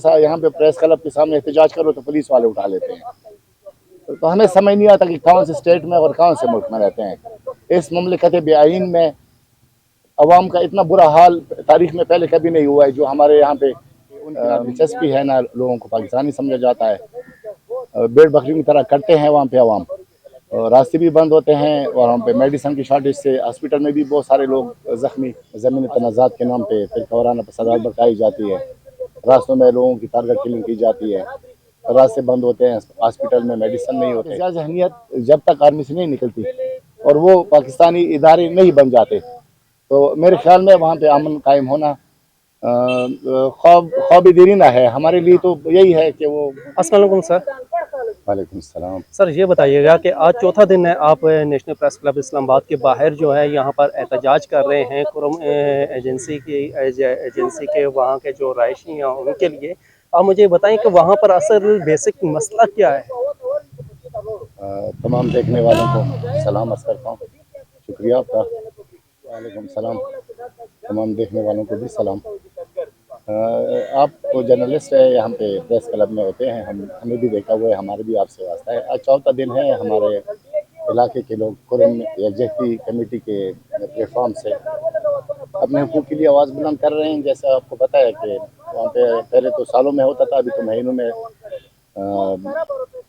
यहाँ पे press club के सामने एहतजाज करो तो पुलिस वाले उठा लेते हैं। तो हमें समझ नहीं आता कि कौन से स्टेट में और कौन से मुल्क में रहते हैं। इस मुमलिकत बेआइन में अवाम का इतना बुरा हाल तारीख में पहले कभी नहीं हुआ है। जो हमारे यहाँ पे दिलचस्पी है ना, लोगों को पाकिस्तानी समझा जाता है, भेड़ बकरी की तरह करते हैं वहाँ पे अवाम। रास्ते भी बंद होते हैं और वहाँ पे मेडिसिन की शॉर्टेज से हॉस्पिटल में भी बहुत सारे लोग जख्मी। ज़मीनी तनाज़ात के नाम पे फिर वाराना फसादात भड़काई जाती है, रास्तों में लोगों की टारगेट किलिंग की जाती है, रास्ते बंद होते हैं, हॉस्पिटल में मेडिसिन नहीं होते। ज़्यादा अहमियत जब तक आर्मी से नहीं निकलती और वो पाकिस्तानी इदारे नहीं बन जाते, तो मेरे ख्याल में वहाँ पे अमन कायम होना ख्वाब देरीना है। हमारे लिए तो यही है कि वो। अस्सलाम वालेकुम सर। वालेकुम सलाम। सर ये बताइएगा कि आज चौथा दिन है, आप नेशनल प्रेस क्लब इस्लामाबाद के बाहर जो है यहाँ पर एहतजाज कर रहे हैं कुरम एजेंसी के वहाँ के जो रहायशी हैं उनके लिए। आप मुझे बताएं कि वहाँ पर असल बेसिक मसला क्या है। तमाम देखने वालों को सलाम अर्ज़ करता हूँ, शुक्रिया आपका। वालेकुम सलाम, तमाम देखने वालों को भी सलाम। आप तो जर्नलिस्ट है, यहाँ पे प्रेस क्लब में होते हैं, हमें भी देखा हुआ है, हमारे भी आपसे वास्ता है। आज चौथा दिन है, हमारे इलाके के लोग कुरम एग्जीक्यूटिव कमेटी के प्लेटफॉर्म से अपने हुकूक के लिए आवाज़ बुलंद कर रहे हैं। जैसा आपको पता है कि वहाँ पे पहले तो सालों में होता था, अभी तो महीनों में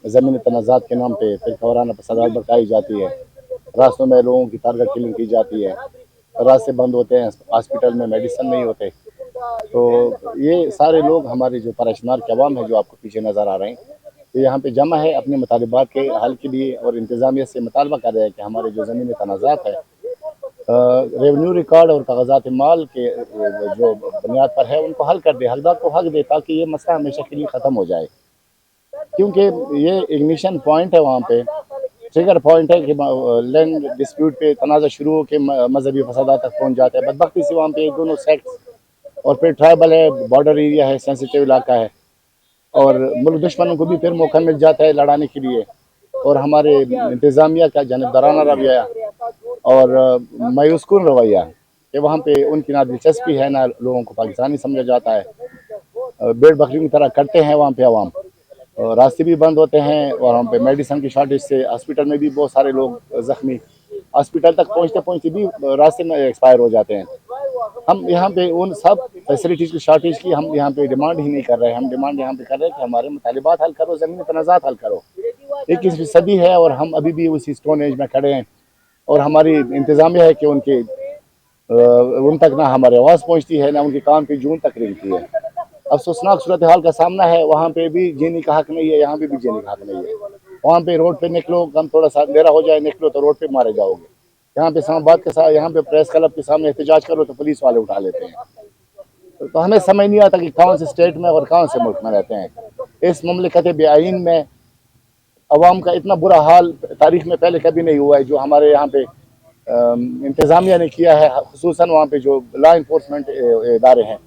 ज़मीनी तनाज़ात के नाम पे फिर वाराना फसादात भड़काई जाती है, रास्तों में लोगों की टारगेट किलिंग की जाती है, रास्ते बंद होते हैं, हॉस्पिटल में मेडिसिन नहीं होते। तो ये सारे लोग हमारे जो परेशनार के अवाम है जो आपको पीछे नज़र आ रहे हैं, तो यहाँ पे जमा है अपने मुतालबात के हल के लिए और इंतज़ामिया से मुतालबा कर रहे हैं कि हमारे जो ज़मीनी तनाज़ात है रेवेन्यू रिकॉर्ड और कागजात माल के जो बुनियाद पर है उनको हल कर दे, हकदार को हक दे, ताकि ये मसला हमेशा के लिए ख़त्म हो जाए। क्योंकि ये इग्निशन पॉइंट है, वहाँ पे ट्रिगर पॉइंट है कि लैंड डिस्प्यूट पे तनाज़ा शुरू हो के मजहबी फसादात तक पहुँच जाता है। बदबख्ती से वहाँ पे दोनों सेक्ट्स और फिर ट्राइबल है, बॉर्डर एरिया है, सेंसिटिव इलाका है, और मुल्क दुश्मनों को भी फिर मौका मिल जाता है लड़ाने के लिए। और हमारे इंतज़ामिया का जानबदाराना रवैया और मायूसकुन रवैया कि वहाँ पे उनकी ना दिलचस्पी है ना लोगों को पाकिस्तानी समझा जाता है, भेड़ बकरी की तरह करते हैं वहाँ पे अवाम। रास्ते भी बंद होते हैं और वहाँ पे मेडिसिन की शॉर्टेज से हॉस्पिटल में भी बहुत सारे लोग जख्मी, हॉस्पिटल तक पहुँचते पहुँचते भी रास्ते में एक्सपायर हो जाते हैं। हम यहाँ पे उन सब फैसिलिटीज़ की शॉर्टेज की हम यहाँ पे डिमांड ही नहीं कर रहे हैं। हम डिमांड यहाँ पे कर रहे हैं कि हमारे मुतालिबात हल करो, ज़मीनी तनाज़ात हल करो। 21वीं सदी है और हम अभी भी उसी स्टोन एज में खड़े हैं और हमारी इंतज़ामिया है कि उन तक ना हमारी आवाज़ पहुँचती है, ना उनके कान पे जून तक रेंगती है। अफसोसनाक सूरत हाल का सामना है, वहाँ पे भी जीने का हक नहीं है, यहाँ पे भी जीने का हक नहीं है। वहाँ पे रोड पे निकलो, कम थोड़ा सा अंधेरा हो जाए, निकलो तो रोड पे मारे जाओगे। यहाँ पे इस्लामाबाद के साथ यहाँ पे प्रेस क्लब के सामने एहतजाज करो तो पुलिस वाले उठा लेते हैं। तो हमें समझ नहीं आता कि कौन से स्टेट में और कौन से मुल्क में रहते हैं। इस मुमलिकत बेआइन में अवाम का इतना बुरा हाल तारीख में पहले कभी नहीं हुआ है। जो हमारे यहाँ पे इंतज़ामिया ने किया है, खुसूसन वहाँ पे जो लॉ इन्फोर्समेंट इदारे हैं,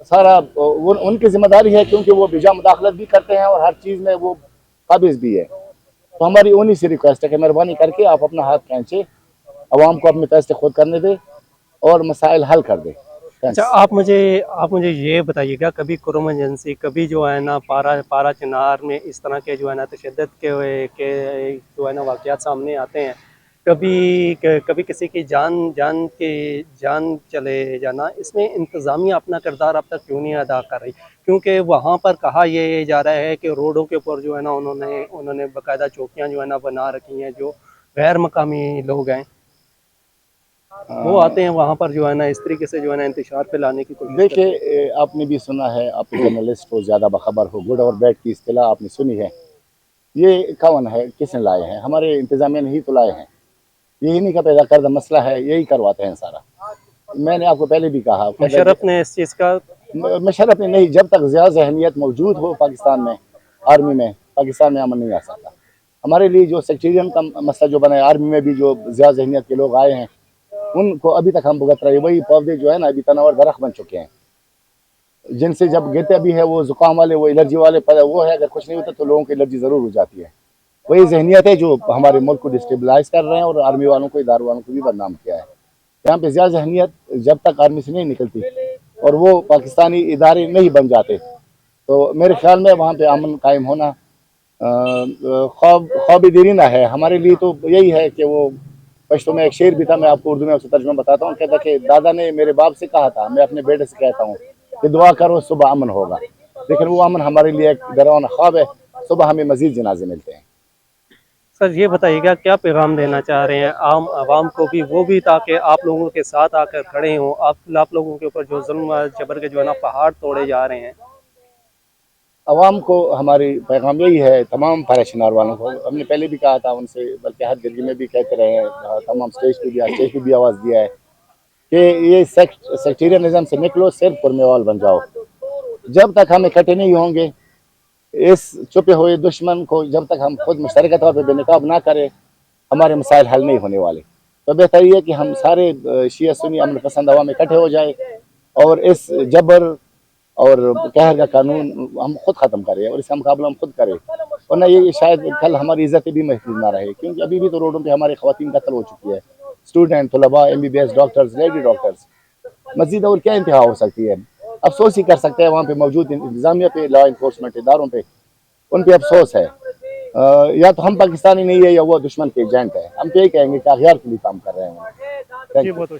सारा उनकी जिम्मेदारी है, क्योंकि वो बेजा मुदाखलत भी करते हैं और हर चीज़ में वो काबिज भी है। तो हमारी उन्हीं से रिक्वेस्ट है कि मेहरबानी करके आप अपना हाथ खींचे, अवाम को अपने फैसले खुद करने दे और मसाइल हल कर दे। अच्छा, आप मुझे ये बताइएगा, कभी कुरम एजेंसी, कभी जो है ना पारा चिनार में इस तरह के जो है ना तशद्दुद के जो है ना वाक़यात सामने आते हैं, कभी किसी की जान चले जाना, इसमें इंतज़ामिया अपना किरदार अब तक क्यों नहीं अदा कर रही? क्योंकि वहाँ पर कहा ये जा रहा है कि रोडों के ऊपर जो है ना उन्होंने बाकायदा चौकियाँ जो है ना बना रखी हैं, जो गैर मकामी लोग हैं वो आते हैं वहाँ पर जो है ना इस तरीके से जो है ना इंतशार फैलाने की कोशिश। देखिए, आपने भी सुना है, आप जर्नलिस्ट हो, ज़्यादा बखबर हो, गुड और बैड की इस्तिलाह आपने सुनी है। ये कौन है, किसने लाए हैं? हमारे इंतज़ामिया ने ही तो लाए हैं। यही नहीं का पैदा करदा मसला है, यही करवाते हैं सारा। मैंने आपको पहले भी कहा, मुशर्रफ ने इस चीज़ का मुशर्रफ ने नहीं, जब तक ज़्यादा ज़हनियत मौजूद हो पाकिस्तान में, आर्मी में, पाकिस्तान में अमन नहीं आ सकता। हमारे लिए जो सेक्टेरियन का मसला जो बना है, आर्मी में भी जो ज़्यादा ज़हनियत के लोग आए हैं उनको अभी तक हम भुगत रहे हैं। वही पौधे जो है ना अभी तनावर दरख्त बन चुके हैं, जिनसे जब गिरते भी है वो जुकाम वाले, वो एलर्जी वाले वो है, अगर कुछ नहीं होता तो लोगों की एलर्जी ज़रूर हो जाती है। वही जहनियत है जो हमारे मुल्क को डिस्टेबलाइज कर रहे हैं और आर्मी वालों को, इदारों वालों को भी बदनाम किया है। यहाँ पे ज़्यादा जहनियत जब तक आर्मी से नहीं निकलती और वो पाकिस्तानी इदारे नहीं बन जाते, तो मेरे ख्याल में वहाँ पे अमन कायम होना ख्वाब देरीना है हमारे लिए। तो यही है कि वो पश्तो में एक शेर भी था, मैं आपको उर्दू में उसका तर्जुमा बताता हूँ। कहता कि दादा ने मेरे बाप से कहा था, मैं अपने बेटे से कहता हूँ कि दुआ करो सुबह अमन होगा, लेकिन वो अमन हमारे लिए एक डरावना ख्वाब है। सुबह हमें मजीद जनाजे मिलते हैं। सर ये बताइएगा क्या पैगाम देना चाह रहे हैं आम आवाम को भी, वो भी ताकि आप लोगों के साथ आकर खड़े हों, आप लोगों के ऊपर जो जुल्म जबर के जो है ना पहाड़ तोड़े जा रहे हैं। अवाम को हमारी पैगाम यही है, तमाम पैराशनार वालों को हमने पहले भी कहा था उनसे, बल्कि हर दिल्ली में भी कहते रहे हैं, तमाम स्टेज पे भी आवाज़ दिया है कि ये सेक्टेरियनिज्म से निकलो, सिर्फ पुरमेवाल बन जाओ। जब तक हम इकट्ठे नहीं होंगे, इस छुपे हुए दुश्मन को जब तक हम खुद मुश्तरका तौर पर बेनकाब ना करें, हमारे मसाइल हल नहीं होने वाले। तो बेहतर ये है कि हम सारे शिया सुन्नी अमन पसंद अवाम इकट्ठे हो जाए और इस जबर और कहर का कानून हम खुद ख़त्म करें और इसका मुकाबला हम खुद करें, वरना ये शायद कल हमारी इज्जत भी महफूज ना रहे। क्योंकि अभी भी तो रोडों पे हमारी ख़वातीन कत्ल हो चुकी है, स्टूडेंट, तलबा, MBBS डॉक्टर्स, लेडी डॉक्टर्स। मज़ीद और क्या इंतहा हो सकती है? अफसोस ही कर सकते हैं वहाँ पे मौजूद इंतज़ामिया पे, लॉ इन्फोर्समेंट इदारों पे, उन पे अफसोस है। या तो हम पाकिस्तानी नहीं है या वो दुश्मन के एजेंट है। हम तो यही कहेंगे कि अखियार के लिए काम कर रहे हैं। जी बहुत